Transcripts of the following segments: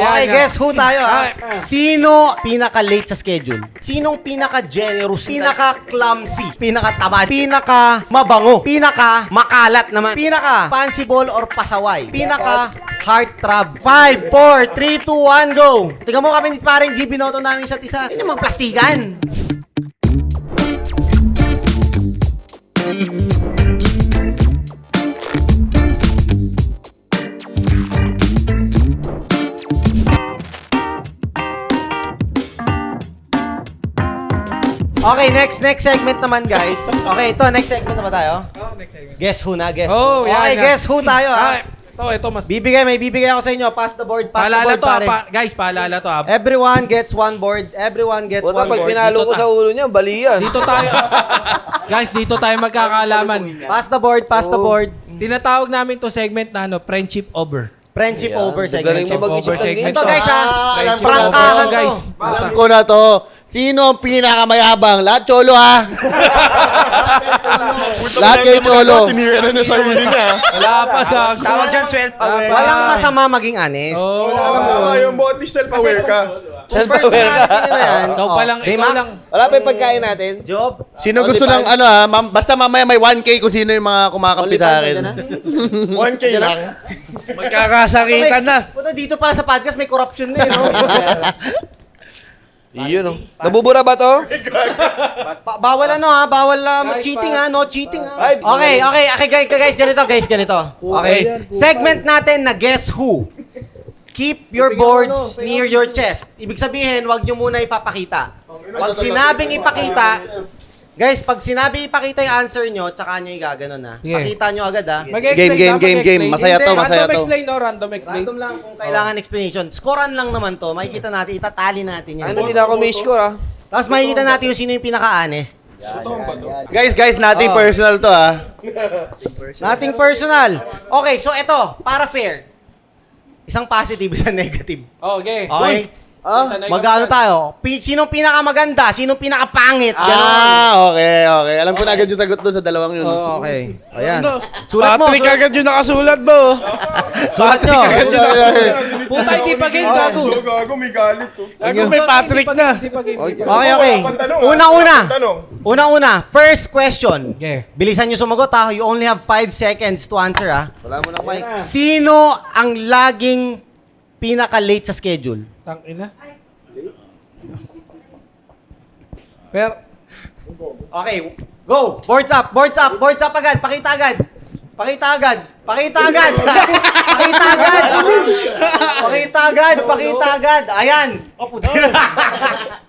Okay, guess who tayo ha? Sino pinaka-late sa schedule? Sinong pinaka-generous? Pinaka-clumsy? Pinaka-tamad? Pinaka-mabango? Pinaka-makalat naman? Pinaka-fanciful or pasaway? Pinaka-heartthrob? 5, 4, 3, 2, 1, go! Tingnan mo kami ni parang G, binoto namin isa't isa. Hindi naman plastikan. Okay, next segment naman, guys. Okay, ito, next segment na ba tayo? Next segment. Guess who na, guess Oh, who. yan, Okay, yan. guess who tayo, ha? Ito mas... May bibigay ako sa inyo. Pass the board, Paalala to, pare. guys, paalala to. Everyone gets one board. Everyone gets Puta, one pag board. pinalo ko sa ulo niya, bali yan. Dito tayo. Guys, dito tayo magkakaalaman. Pass the board, pass the board. Tinatawag namin to segment na friendship over. Friendship Ayan, over galing segment. mo mag-isip Over ng segment. Ito, ganito. guys, ha? Friendship Prangkahan over, to. guys. Alam ko na to. Sino ang pinakamayabang? Lahat cholo ha? Lahat kayo cholo. Tinira na sa sarili niya. Wala pa gago. Tawag dyan, self-aware. Walang masama maging honest. Oh, Alam mo, yung at least self-aware ka. Kung personality nyo na yan. Ikaw pa lang, ikaw lang. Wala pa yung pagkain natin. Job. Sino gusto ng ano ha? Basta mamaya may 1K kung sino yung mga kumakampi sa akin. 1K lang. Magkakasakitan na. Puta, dito pala sa podcast may corruption na eh, no? Iyon oh. Nabubura ba to? Bawal ano ha? Bawal cheating ha? No cheating ha? Okay, guys, ganito. Okay. Segment natin na guess who. Keep your boards near your chest. Ibig sabihin, wag nyo muna ipapakita. Pag sinabing ipakita, guys, pag sinabing ipakita yung answer nyo, tsaka nyo igaganon ha. Sige. Pakita nyo agad ha. Game. Masaya to, masaya Random to. explain, no? Random explain. Random lang kung kailangan explanation. Scorean lang naman to. Makikita natin, itatali natin yan. Ano, hindi na ako may score ah. Tapos makikita natin yung sino yung pinaka-honest. Guys, natin personal to ha. Nothing personal. Okay, so ito, para fair. Isang positive, isang negative. Okay. Okay? Magkano tayo? Sinong pinakamaganda? Sinong pinakapangit? Ganon. Okay. Alam ko na agad yung sagot doon sa dalawang yun. Oh, okay. Ayan. Sulat mo. Patrick agad yung nakasulat mo. Sulat nyo. Puta, hindi pa game, gago. So, gago, may galit to. Ako may Patrick na. Hindi pa game. Okay. Tanong, ha? Una-una. Tanong. Una-una. First question. Okay. Bilisan nyo sumagot ha. You only have 5 seconds to answer ha. Wala mo ng mic. Sino ang laging pinaka-late sa schedule? Tangina. Pero, Okay, go! Boards up agad! Pakita agad! Ayan! O, puti.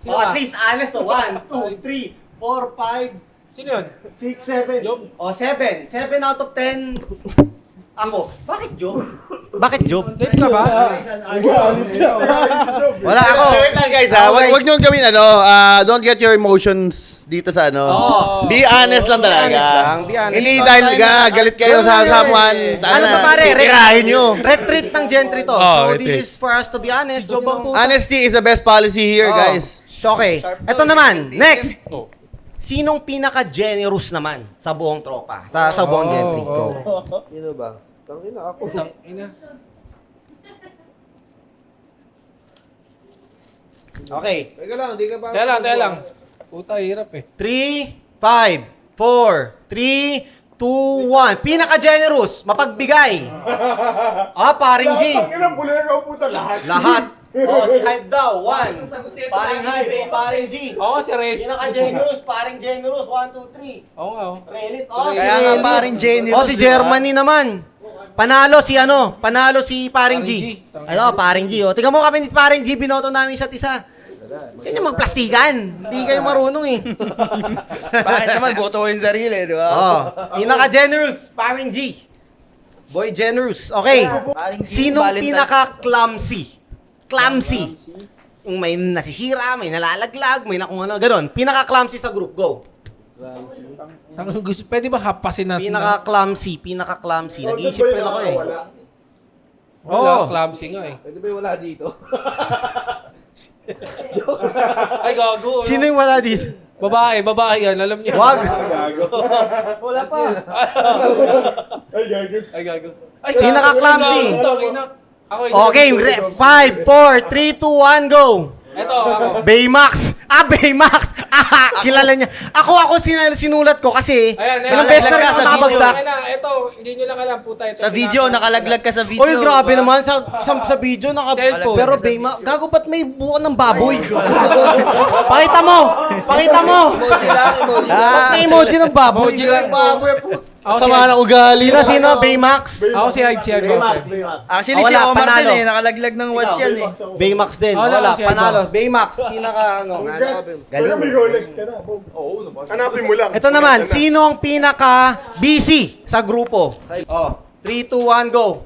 Oh, at least honest. 1, 2, 3, 4, 5, sino yun? 6, 7. Job. O, 7. 7 out of 10. Ako. Bakit Job? Date ka ba? Wala ako. Wait lang guys ha, wag nyo gawin don't get your emotions dito sa ano. Oo. Be honest lang talaga. Be honest. Hindi dahil galit kayo sa someone. Ano to pare? Tirahin nyo. Retreat ng gentry to. So this is for us to be honest. Job ang puta. Honesty is the best policy here, guys. So okay. Ito naman. Next. Sinong pinaka-generous naman sa buong tropa? Sa buong gentry. Go. Sino ba? Tangina ako. Tangina. Okay. Teka lang, di ka pa. Teka lang. Puta, hirap eh. 3, 5, 4, 3, 2, 1. Pinaka-generous. Mapagbigay. Paring G. Ang inang bulero, puta, lahat. Lahat. Si Hype daw. 1. Paring Hype. Paring G. Oo, si Red. Pinaka-generous. Paring generous. 1, 2, 3. Oo nga, oh. Relit. Kaya nga paring generous. Si Germany naman. Panalo si Paring G. Paring G. Tingnan mo kami ni Paring G, binoto namin isa't isa. Yan yung magplastikan. Hindi kayo marunong eh. Bakit naman botohin sarili, di ba? Pinaka-generous, Paring G. Boy generous. Okay. Sinong pinaka-clumsy? Clumsy. Yung may nasisira, may nalalaglag, may kung ano, gano'n. Pinaka-clumsy sa group. Go. Pwede ba hapasin natin? Pinaka-clumsy. Nag-iisip rin ako eh. Wala, clumsy nga eh. Pwede ba yung wala dito? Ay, gago. Sino yung wala dito? Babae yan, alam niyo. Wag. Wala pa. Ay, gago. Ay, gago. Pinaka-clumsy. Tangina. Ako Okay, 5, 4, 3, 2, 1, go! Ito, ako. Baymax! Baymax! Kilala niya. Ako sinulat ko kasi Ayan, ilang beses na rin ako sa nakabagsak. Ito, hindi nyo lang alam, puta. Ito, Sa video, nakalaglag ka sa video. Oy, grabe naman. Sa video, Cellphone. pero Baymax, gago ba't may buo ng baboy? Pakita mo! Pakita mo! Emoji lang, emoji lang. Ba't may emoji ng baboy? Emoji lang. Ako si Sama ng ugali. Sino? Baymax? Ako si Hype, si Hype. Actually, Wala, si Omar panalo. din eh. Nakalaglag ng watch yan eh. Baymax din. Wala, Wala, si panalo. Baymax. Baymax, pinaka ano. Pero may Galing. Rolex ka na. Hanapin mo lang. Ito naman, sino ang pinaka busy sa grupo? Oh, 3, 2, 1, go.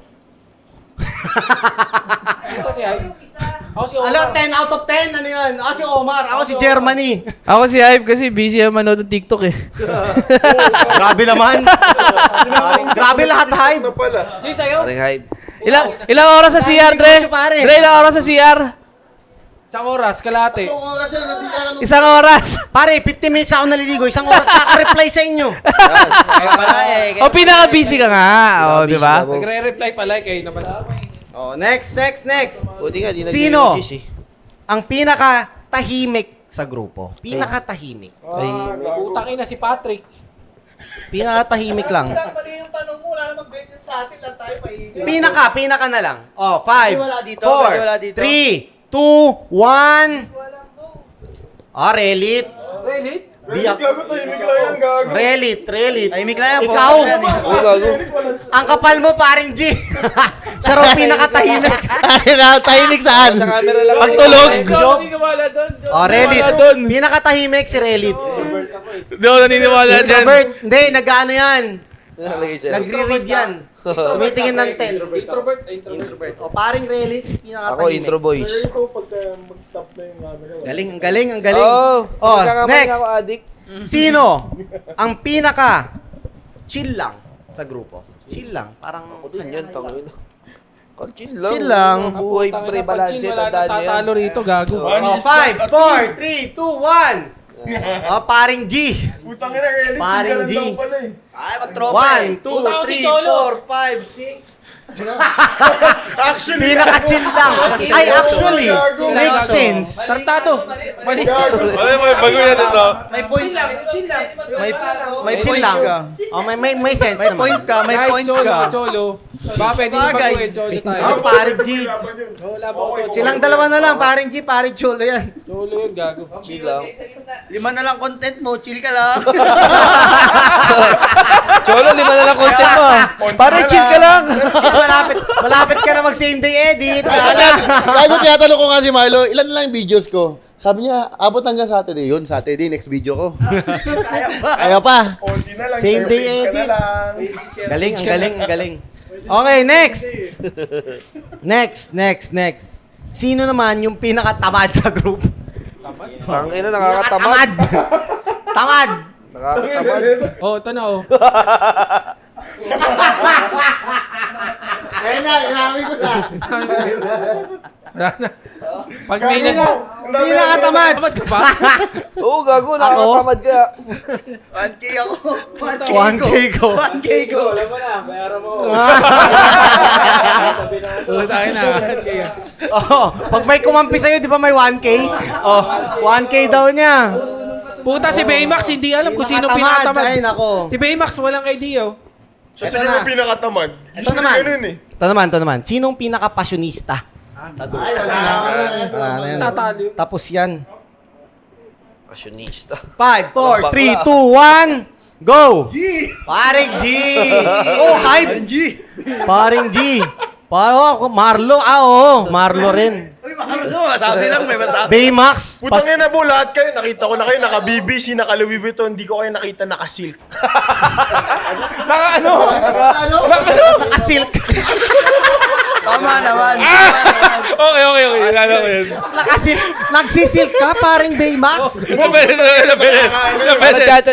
Ito si Hype. Ako si Omar. Ala, 10 out of 10. Ano yun? Ako si Omar. Ako si Germany. Ako si Hype kasi busy ang manood ng TikTok eh. Grabe naman. Grabe lahat, hype. Ano pala? Sino sa'yo? Paring hype. Ilang oras sa CR, Dre? Negosyo, pare. Dre, ilang oras sa CR? Isang oras, kalate. Isang oras. Pare, 15 minutes ako naliligo. Isang oras kaka-reply sa inyo. Kaya pala eh. O, pinaka-busy ka nga. O, di ba? Nagre-reply pala, kayo naman. Oh, next. Buti nga, di Sino? nag-emojis eh. Ang pinaka-tahimik sa grupo. Pinaka-tahimik. Utang ina si Patrick. Pinaka-tahimik lang. Mali yung tanong mo, wala namang ganyan sa atin lang tayo pahiga. Pinaka na lang. Oh, Wala 5, dito, wala 4, dito. 3, 2, 1. Relit. Relit? Di ako. Gago tayo, may yan, gago. Relit. Tahimik lang yan, Ikaw. po. Yan eh. Uy, gago. Ang kapal mo, paring G. Siya raw pinaka-tahimik. Tahimik saan? Sa camera lang. Pagtulog. Job. Oh, Relit. Pinaka-tahimik si Relit. Hindi ako naniniwala dyan. Introvert. Hindi, nag-ano yan. Nalagay siya. Nagre-read yan. Tumitingin ng tel. Introvert. Introvert. O, paring Relit, Ako, pinaka-tahimik. intro boys. Ito, pagka mag-stop na yung camera. Galing, ang galing, ang galing. Oh, Oh, nagkakamali next. ako, addict. Sino ang pinaka chill lang sa grupo? Chill lang, parang Ako din yan, tangin. Chill lang. Chill lang. Buhay pre, balance. Wala nang Tandaan niyo yan. tatalo rito, gago. Oh, 5, 4, 3, 2, 1. Oh, paring G. Putang ina, Ellie. Paring G. Daw pala eh. Ay, magtropa eh. 1, 2, Puta ako si 3, Cholo. 4, 5, 6. Pinaka-chill lang. Ay, actually, makes sense. Tartado. Mali. May point. May Chill point lang. ka. Oh, may sense May naman. point ka, may Guys, point Cholo, ka. Cholo. Baka pwede nyo Bagay. baguhin, Cholo tayo. Oh, paring G. Wala pa ako. Silang dalawa na lang, paring G, paring Cholo yan. Cholo yun, gago. Chill lang. 5 na lang content mo, chill ka lang. Cholo, 5 na lang content mo. Pare, chill ka lang. Malapit ka na mag-same day edit. Gago, tinatanong ko nga si Marlo, ilan na lang yung videos ko? Sabi niya, abot hanggang Saturday. Yun, Saturday, next video ko. Kaya pa. Konti na lang. Same share day page ka na edit. lang. Galing, ang galing, ang galing. Okay, next. Sino naman yung pinakatamad sa group? Tangin na, nakakatamad. Tamad! Nakakatamad. Oh, ito na oh. Ayun na, inamin ko na. Wala na. Pag may nag... Pinakatamad! Tamad ka pa? Oo, gago, nakakatamad ka. 1K ako. 1K ko. 1K ko. Oh, tayo na. Oh, pag may kumampi sa'yo, di ba may 1K? Oh, 1K daw niya. Puta, si Baymax, hindi alam kung sino Pinakatamad. Ay, pinakatamad. nako. Si Baymax, walang idea oh. Siya Ito siguro na. pinakatamad. Ito Usually naman. ganun eh. Ito naman. Sinong pinaka-passionista? Sa group. Wala na yan. Tatalo yun. Tapos yan. Fashionista. 5, 4, 3, 2, 1, go! Paring G! Oh, hype! Paring G! Paro, Marlo, oo. Marlo rin. Uy, ano, masabi lang, may masabi. Baymax. Putang ina po, lahat kayo, nakita ko na kayo, naka-BBC, naka-Louis Vuitton, hindi ko kayo nakita naka-silk. Nakasilk. Tama naman. Okay. Lalo ko yun. Nagsisilk ka, paring Baymax.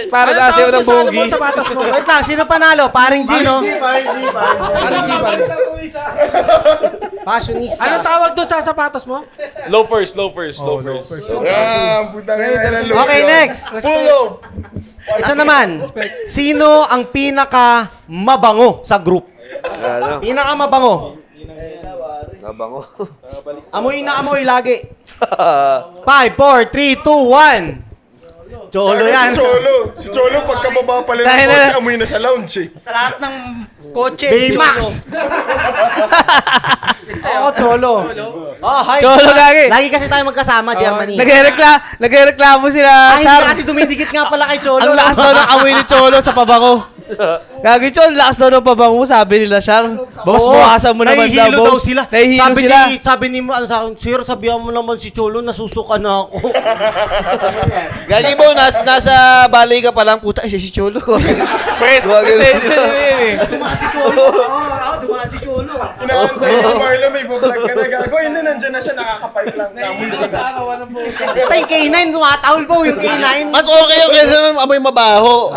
Para sa asayo ng bogi. Sapatos mo. Wait lang, sino panalo? Paring G, no? Parang G pa rin. Passionista. Anong tawag doon sa sapatos mo? Low first. Ah, putang ina, low. Okay, next. Full low. Ito naman. Sino ang pinaka mabango sa group? Ano? Pinaka mabango. Nabango. Amoy na amoy lagi. 5, 4, 3, 2, 1. Cholo yan. Si Cholo, pagka baba pala ng Dahil kotse, na- amoy na sa lounge eh. Sa lahat ng kotse. Baymax. Oo, Cholo. Oh, hi. Cholo, gagi. Lagi kasi tayo magkasama, Germany. Nagreklamo sila, Ay, hindi kasi dumidikit nga pala kay Cholo. Ang lakas daw ng amoy ni Cholo sa pabango. Gagi, Chol, lakas daw ng pabango, sabi nila, Char. Boss, Oo, bukasan mo naman nahihilo daw sila. Nahihilo sabi sila. sabi ni ano sa akin, Sir, sabihan mo naman si Cholo, nasusuka na ako. Gagi mo, nasa balay ka pa lang, puta, si Cholo. Presensya nila yun eh. Dumaan si Cholo. Inaantay ni Marlo, may vlog ka na gago. Hindi, nandyan na siya, nakakapark lang. Tay, K9, tumatahol po yung K9. Mas okay yung kaysa ng amoy mabaho.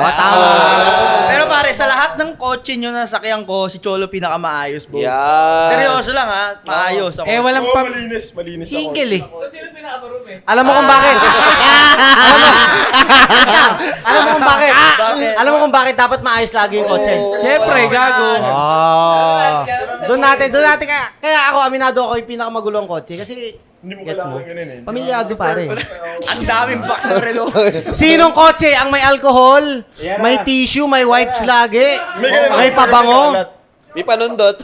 Pero pare, sa lahat ng kotse nyo na sakyan ko, si Cholo pinakamaayos, bro. Yan. Seryoso lang ha, maayos ako. Eh, walang Oo, pam... malinis ako. Single eh. Alam mo kung bakit? Alam mo kung bakit? Alam mo kung bakit dapat maayos lagi yung kotse? Siyempre, gago. Doon natin, kaya ako, aminado ako yung pinakamagulong kotse. Kasi, Hindi mo gets mo? kailangan ganun eh. Pamilyado pare. Ang daming box ng relo. Sinong kotse ang may alcohol, may tissue, may wipes lagi, may pabango? May panundot.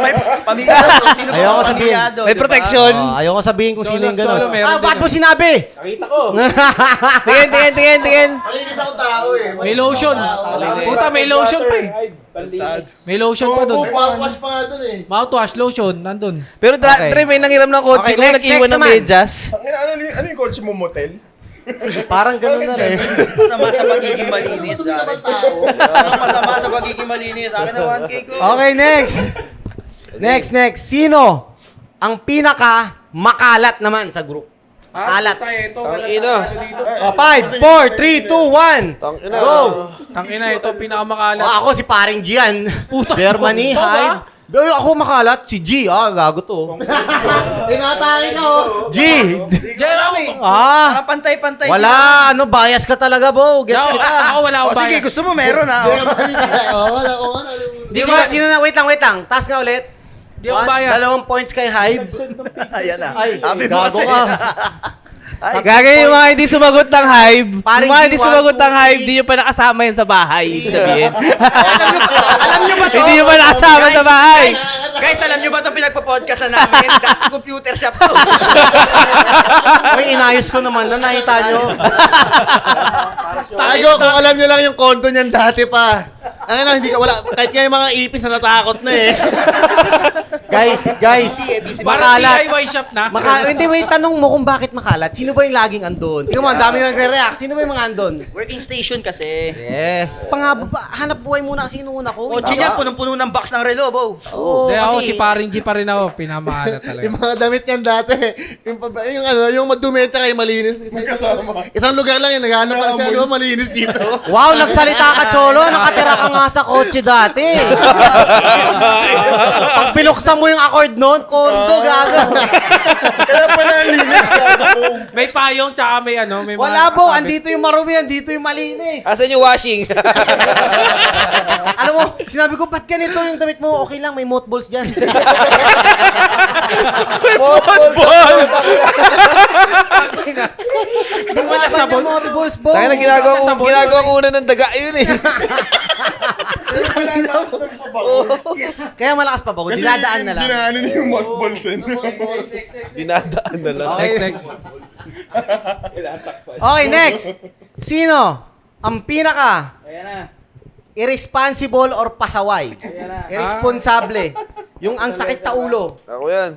May pamilyado. Sino ba Ayoko ang sabihin. pamilyado, May di ba? protection. Ayoko sabihin kung sino yung Solo, gano'n. meron din Ba't mo sinabi? Nakita ko. Tingin. Malinis ako tao eh. May lotion. Puta, may lotion pa eh. May lotion pa dun. Wash pa nga dun eh. Mouthwash, lotion, nandun. Pero Okay. Dre, may nangiram ng kotse Okay, ko, next nag-iwan ng naman. medyas. Ano yung kotse mo, motel? Parang gano'n na rin. Masama sa pagiging malinis. Anong masama sa pagiging malinis? Akin na 1K ko. Okay, next. Sino ang pinaka makalat naman sa group? Makalat. Tangina. 5, 4, 3, 2, 1. Tangina. Go! Tangina, ito pinakamakalat. Ako si paring Gian. Puta. Germany, Ikaw ba? hide. Ako makalat, si G. Gago to. Tinatay ka oh. G. Jeremy! Para pantay-pantay. Wala, bias ka talaga, bo. Gets Ako, kita. ako wala O akong sige, bias. gusto mo meron ha. Wala. Di Sino, ba? sino na? Wait lang. Task nga ulit. Di ako bias. 2 points kay Hive. Ayan na. Ay, Sabi mo gago kasi. ka. Gagay yung mga hindi sumagot ng Hive. Paring Yung mga hindi G1, sumagot ng 2, Hive, di nyo pa nakasama yan sa bahay. Ibig sabihin. Alam nyo ba to? Hindi nyo pa nakasama sa bahay. Guys, alam nyo ba itong pinagpo-podcast na namin? Dati computer shop to. Uy, inayos ko naman na nakita nyo. Tago, kung alam nyo lang yung konto niyan dati pa. Hindi ka wala. Kahit nga yung mga ipis na natakot na eh. Guys, Parang makalat. DIY shop na. Hindi, wait, tanong mo kung bakit makalat. Sino ba yung laging andun? Tingnan mo, ang dami nagre-react. Sino ba yung mga andun? Working station kasi. Yes. Hanap buhay muna kasi inuuna ko. Kotse niyan, punong-puno ng box ng relo, bo. Oo, Hindi ako, kasi- si paring G pa rin ako. Pinamakalat talaga. Yung mga damit niyan dati. Yung madumi at saka yung malinis. Isang lugar lang yun. Naghanap lang siya. Ano ba malinis dito? Wow, nagsalita ka, Cholo. Nakatira ka nga sa kotse dati. Pag binuksan mo yung accord noon, kondo, gago. Kaya pala ang linis. May payong, tsaka may ano. May Wala mga po, kasabit. andito yung marumi, andito yung malinis. Asan yung washing? Alam mo, sinabi ko, ba't ganito yung damit mo? Okay lang, may mothballs dyan. Wala sabon. Mothballs, bo. Kaya ginagawa ko una ng daga yun eh. Kaya malakas pa ba? Kasi Dinadaan na lang. Dinaano niya yung mothballs eh. Dinadaan na lang. Next. Okay, next. Sino ang pinaka irresponsible or pasaway? Irresponsable. Yung ang sakit sa ulo. Ako yan.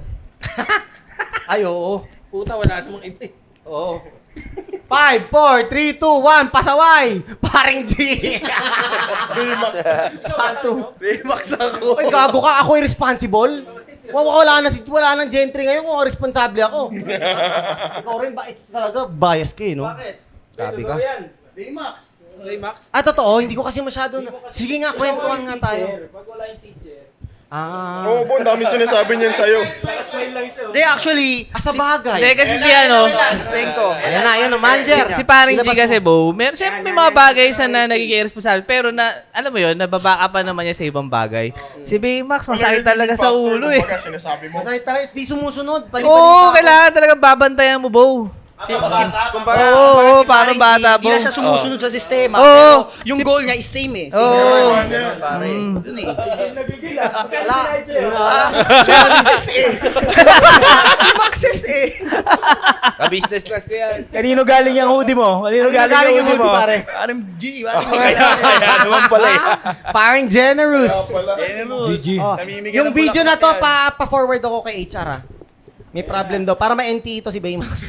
Ay, oo. Puta, wala namang iba. Oo. 5, 4, 3, 2, 1, pasaway! Paring G! Baymax ako. Ay, gago ka, ako irresponsible? Wala nang gentry ngayon kung responsable ako. Ikaw rin ba? Talaga, bias ka eh, no? Bakit? Sabi ka. Baymax. Max? Totoo, hindi ko kasi masyado na... Sige nga, kwentuhan nga tayo. Oo po, ang dami sinasabi niyan sa'yo. Hindi, actually, Sa bagay. Hindi, kasi si ano, explain ko. Ayan na, manager. si paring G Ilabas kasi, mo. Bo, syempre may mga bagay sa na nagiging irresponsible. Pero alam mo yun, nababaka pa naman niya sa ibang bagay. Si Baymax, masakit talaga sa ulo eh. Kumbaga, sinasabi mo. Masakit talaga, di sumusunod. Oo, kailangan talaga babantayan mo, Bo. Oo, parang bata, Bo. Hindi na siya sumusunod sa sistema. Oo. Pero yung goal niya is same eh. Same Oo. naman. Pare. Yun eh. Si Maxes eh. Ka-business class ko yan. Kanino galing yung hoodie mo? Kanino galing yung hoodie mo? pare? Parang G. Kaya naman pala eh. Parang generous. GG. Oh, yung video na to, pa-forward ako kay HR May problem daw. Para ma-NT ito si Baymax.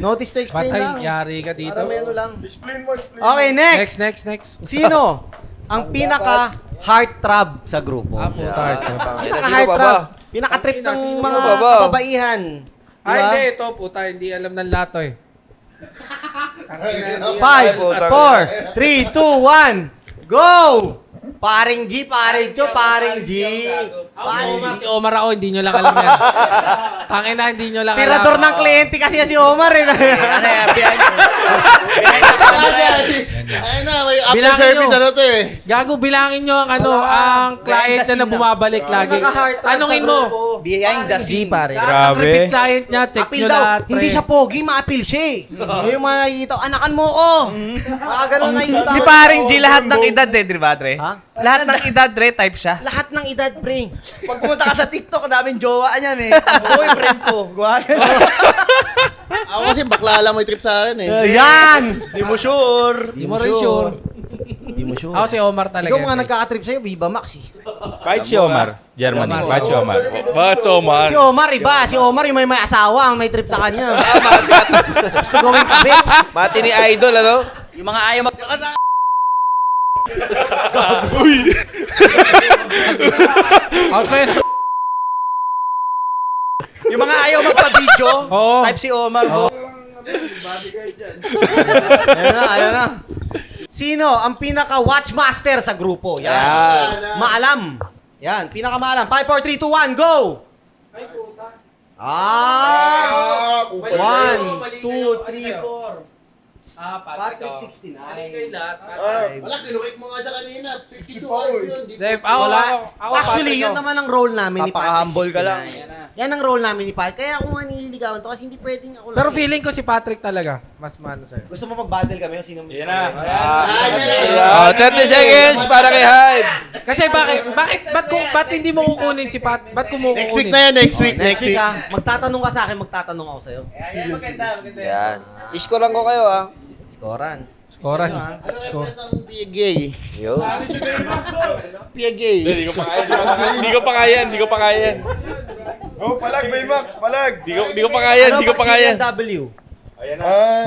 Notice to explain Patay, lang. yari ka dito. Para may ano lang. Explain mo. Okay, next. Next. Sino ang pinaka heartthrob sa grupo? Puta, heart. Pinaka Sino heartthrob. ba? Pinaka-trip ng Sino mga ba ba? kababaihan. Ay, Diba? hindi. Ito, puta. Hindi alam ng lato eh. 5, 4, 3, 2, 1, go! Paring G, paring Cho, paring G. Paring G. Si Omar ako, hindi nyo lang alam yan. Tangin na, hindi nyo lang alam. Tirador ng kliyente kasi si Omar eh. Ano yan? Ayun na, may after Bilangin service nyo. ano to eh. Gago, bilangin nyo ang client na bumabalik lagi. Tanungin mo. Behind the scene. pare. Ang repeat client niya, check Apil nyo daw. lahat. Hindi pre. siya pogi, ma-apil siya eh. Yung mga nakikita, anakan mo ko. Mga ganun nakikita. Si paring G, lahat ng edad eh, di ba, Dre? Ha? Lahat ng edad, Dre, type siya. Lahat ng edad, pre. Pag pumunta ka sa TikTok, daming jowa niyan eh. Boyfriend ko. Ako kasi bakla lang may trip sa akin eh. Yan! Di mo sure. Hindi mo rin sure. Hindi mo sure. Ako si Omar talaga. Ikaw mga nagkakatrip sa'yo, Viva Max eh. Kahit si Omar, Germany. Kahit si Omar. Bakit si Omar? Si Omar iba. Si Omar yung may asawa, ang may trip na kanya. Gusto gawin kabit. Mati ni Idol, ano? Yung mga ayaw mag... Out mo yun. Yung mga ayaw magpa-video, Oo. type si Omar. Ayan na. Sino ang pinaka-watchmaster sa grupo? Yan. Maalam. Yan, pinaka-maalam. 5, 4, 3, 2, 1, go! Ay, puta. 1, 2, 3, 4. Patrick 69. Wala, kinukik mo nga siya kanina. 52 hours yun. Di Dave, pa- ako, Actually, Patrick, yun ako. naman ang role namin ni Patrick. Napaka-humble ka lang. 69. Yan ang role namin ni Patrick. Kaya ako nga nililigawan to kasi hindi pwedeng ako lang. Pero feeling ko si Patrick talaga. Mas mano sa'yo. Gusto mo mag-battle kami kung sino mo Yan gusto na. mo? 30 seconds para kay Hype. Kasi ba't hindi mo kukunin si Pat? Ba't kumukunin? Next week na yan, next week. Next week magtatanong ka sa akin, magtatanong ako sa'yo. Yan. Iskoran ko kayo, ah. Scorean. Scorean. Ano reference ng PGA? Yo. PGA. Hindi ko pa kaya yan. Oh, palag, Baymax, palag. Hindi ko pa kaya yan. CLW?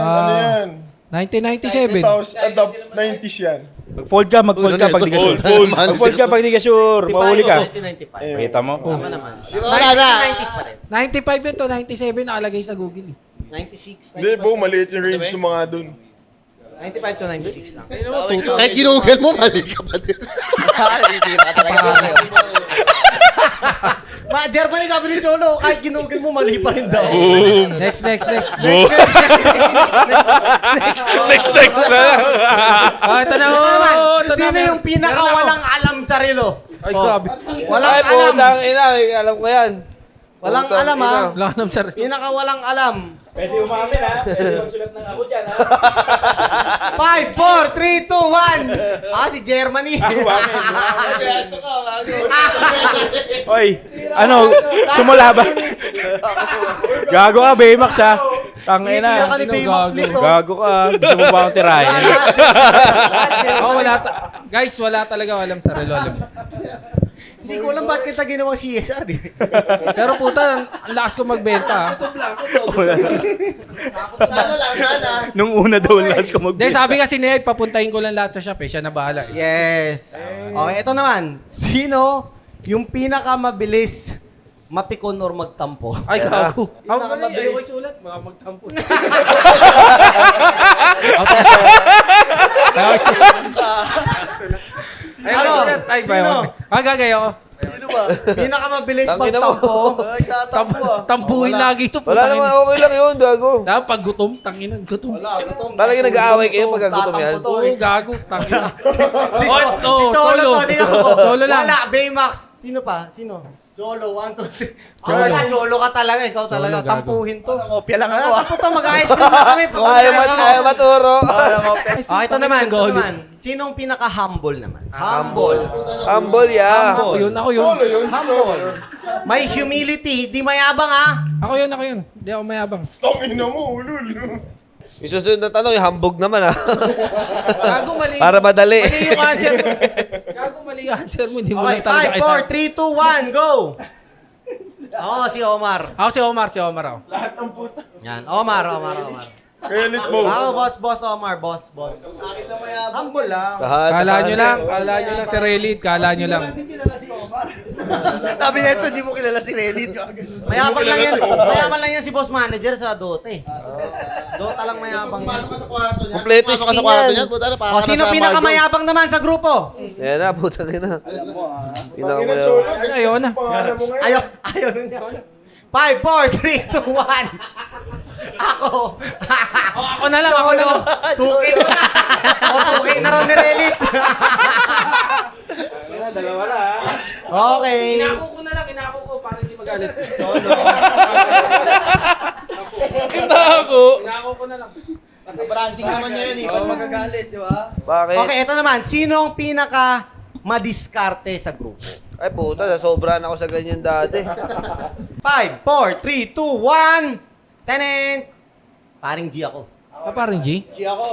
Ano yan? 1997. 90s yan. Mag-fold ka pag di ka sure. Mag-fold ka pag di ka sure. Mahuli ka. 1995. Kita mo? Tama naman. Wala na. 90s pa rin. 95 yun to, 97 nakalagay sa Google. 96. Hindi, Bo, maliit yung range ng mga dun. 95 to 96 lang. Kahit ginugel mo, mali ka pa din. Germany, sabi ni Cholo, kahit ginugil mo, mali pa rin daw. Next. Next na. Oh, ito na. Ito naman, Ito na. sino yung pinaka-walang alam sa relo? Ay, grabe. Walang Ay, alam. putang ina. Alam ko yan. Walang Putang alam, ha? ina. Wala ka naman, sir. Pinaka-walang alam. Pwede umamin ha. Pwede magsulat ng ako dyan ha. 5, 4, 3, 2, 1. Si Germany. Oy, ano, sumula ba? Gago ka, Baymax ha. Tinitira ka ni Baymax nito. Gago ka. Gusto mo ba akong tirahin? Oh, guys, wala talaga alam sa relo. Alam. Hindi ko alam ba't kita ginawang CSR. Pero puta, ang lakas ko magbenta. Sana lang, sana. Nung una daw, last ko Hindi, sabi kasi niya, papuntahin ko lang lahat sa shop eh. Siya na bahala eh. Yes. Okay, ito naman. Sino yung pinakamabilis mapikon or magtampo? Ay, gago. Ako Pinaka pala, mabilis. ayaw ko isulat. Baka magtampo. Ano? Ay, Sino? gagay ako. Pinakamabilis Tangina mo. pagtampo. Tampuhin lagi ito. Wala naman, okay lang yun, gago. Dapat pag gutom, tangina, gutom. Talagang nag-aaway kayo pag gutom yan. Tatampo to, Oo, gago, tangina. Si, Oh, si Cholo Cholo. to, di ako. Cholo lang. Wala, Baymax. Sino pa? Sino? Cholo, 1, 2, 3. Wala, Cholo ka talaga. Ikaw talaga. Cholo, gago. Tampuhin to. Kopya lang ako. Tapos to, mag-ice cream na kami. Ayaw maturo. Ito naman, ito naman. Sinong pinaka-humble naman? Humble. Humble, yeah. Ako yun, ako yun. Humble. May humility. Di mayabang, ah. Ako yun. Hindi ako mayabang. Tangin na mo, ulul. Yung susunod na tanong, yung hambog naman ah. Gago, mali. Para madali. Mali yung answer mo. Gago, mali yung answer mo. Hindi mo Okay, lang talaga 5, 4, 3, 2, 1, go! Oo, si Omar. Ako si Omar ako. Yan, Omar. Relit mo. Ako, boss Omar, boss. Humble lang. Kala nyo lang si Relit, kala nyo lang. Sabi niya ito, hindi mo kilala si Relit. Mayaman lang yan si boss manager sa Dota eh. Dota lang mayabang yan. Kompleto Pasok ka skin sa kwarto yan. niyan, puta na, O, sino pinakamayabang naman sa grupo? Ayan na, putang ina. Cholo. Ayun na. Pangalan mo ngayon. Ayaw nun niya. 5, 4, 3, 2, 1. Ako. Ako na lang. Tuki na. Tuki na raw ni Relit. Dalawa na. Okay. Inako ko na lang, para hindi magalit. Inako ko na lang. Branding naman niya yun, pag magagalit, di ba? Bakit? Okay, ito naman. Sino ang pinaka madiskarte sa grupo? Ay puta, nasobra na ako sa ganyan dati. 5, 4, 3, 2, 1. Tenent. Paring G ako. Parang G? G ako.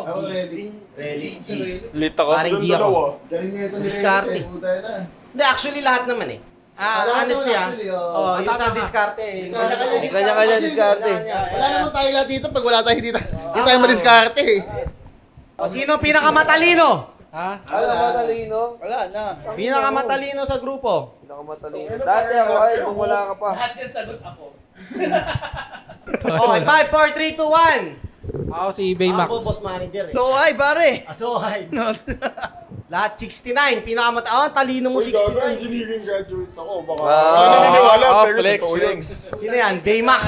Lit ako. Paring G ako. Galing na ito ni Diskarte. Relit, puta na. Hindi, actually lahat naman eh. Honestly yung sa diskarte eh. Kanya-kanya diskarte. Wala naman tayo lahat dito pag wala tayo dito. Hindi tayo madiskarte eh. O, sino ang pinakamatalino? Ha? Wala matalino. Wala na. Pinakamatalino sa grupo. Pinakamatalino. Dati ako ay kung wala ka pa. Okay, 5, 4, 3, 2, 1. Ako si Baymax. Ako, boss manager eh. So, ay, pare. So, hi. Lahat 69. Talino mo Uy, gago, 69. engineering graduate ako. Baka Ah, naniniwala, oh, pero flex, totoo yun. Sino yan? Baymax.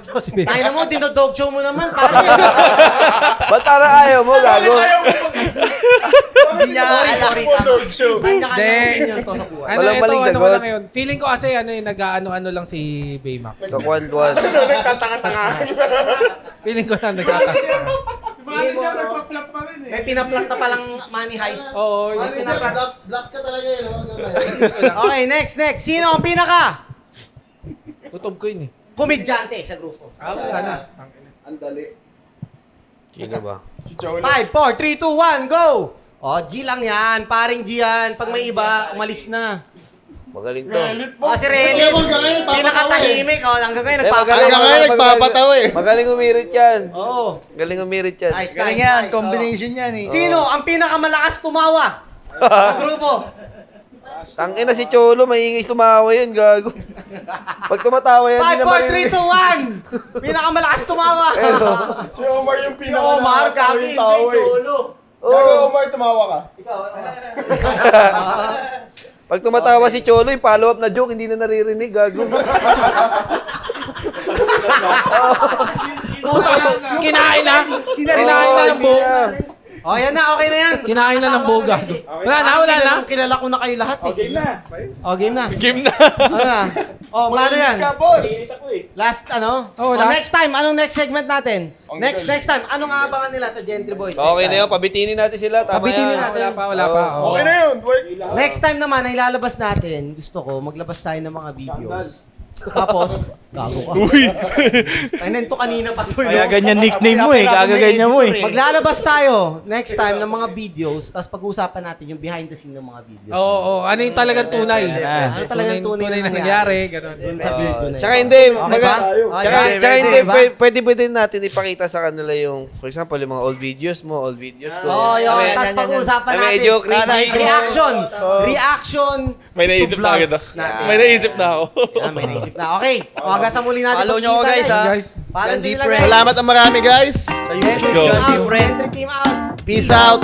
Ako si Baymax. Tayo na mo, dinodog show mo naman. Parang Ba't para ayaw mo, gago? hindi niya Sorry, dog show. Kanya-kanya Hindi. opinion to sa buhay. Ano, Walang ito, maling ano ko sagot. lang ngayon. Feeling ko kasi nag-ano lang si Baymax. Sa kwan-kwan. Ano, nagtatanga-tangahan. Feeling ko na nagtataka. May pinaplat na palang money heist. Oo, May pinaplat. Black ka talaga eh. No? Okay, next. Sino ang pinaka kutob ko yun eh. komedyante sa grupo? Wala na. Ang dali. Sino ba? Si Cholo. 5, 4, 3, 2, 1, go! O, G lang yan. Paring G yan. Pag may iba, umalis na. Magaling to. Relit mo. O, si Relit. Hanggang ngayon, nagpapatawa Pinakatahimik. O, hanggang ngayon, magaling. nagpapatawa. Hanggang ngayon, nagpapatawa eh. Magaling umirit yan. Oo. Galing umirit yan. Nice, Galing nice, yan, nice. combination yan eh. Sino ang pinakamalakas tumawa sa grupo? Tangina si Cholo, maingay tumawa yun, gago. Pag tumatawa yan, 5, hindi na 4, marinig. 3, 2, 1. Pinakamalakas tumawa. Si Omar yung Si Omar, gagi, hindi, Cholo. Gago, Omar, tumawa ka. Ikaw, ano? Pag tumatawa si Cholo, yung follow-up na joke, hindi na naririnig, gago. Kinain na. Kinain na ng buo. O, yan na, okay na yan. Kinain na ng buo, gago. Wala na. Kilala ko na kayo lahat eh. Game na. O, game na. Game na. Ano na? O, paano yan? Ka, boss. Last, ano? Oh, O, last. next time, anong next segment natin? Ang Next galing. time, anong aabangan nila sa Gentry Boys? Okay next na time? yun, pabitinin natin sila. Tama Pabitinin yan. natin. Wala pa. Oo. Okay na yun. Next time naman, ang ilalabas natin, gusto ko, maglabas tayo ng mga videos. Tapos, gago ka. Ay, nento kanina pa to. Kaya ganyan nickname mo eh. Gagaganyan mo eh. Maglalabas tayo next time ng mga videos, tapos pag-uusapan natin yung behind the scene ng mga videos. Oo. Ano yung talagang tunay? Ano talagang tunay na na nangyari? Ganun. Yun sa video na yun. Tsaka hindi, Okay ba? tsaka hindi, pwede din natin ipakita sa kanila yung, for example, yung mga old videos mo, old videos ko. Oo, yun. Kami- Tapos pag-uusapan kami natin. medyo creepy. Reaction. May naisip to na agad vlogs natin. May naisip na ako. Yan, may naisip na. Okay. Hanggang sa muli natin. Follow nyo ako, guys, ha? Guys. Follow Yan, nyo deep lang, friend. guys. Salamat ang marami guys. Sa Gentry YouTube, go. team John out. Different. Gentry team out. Peace out.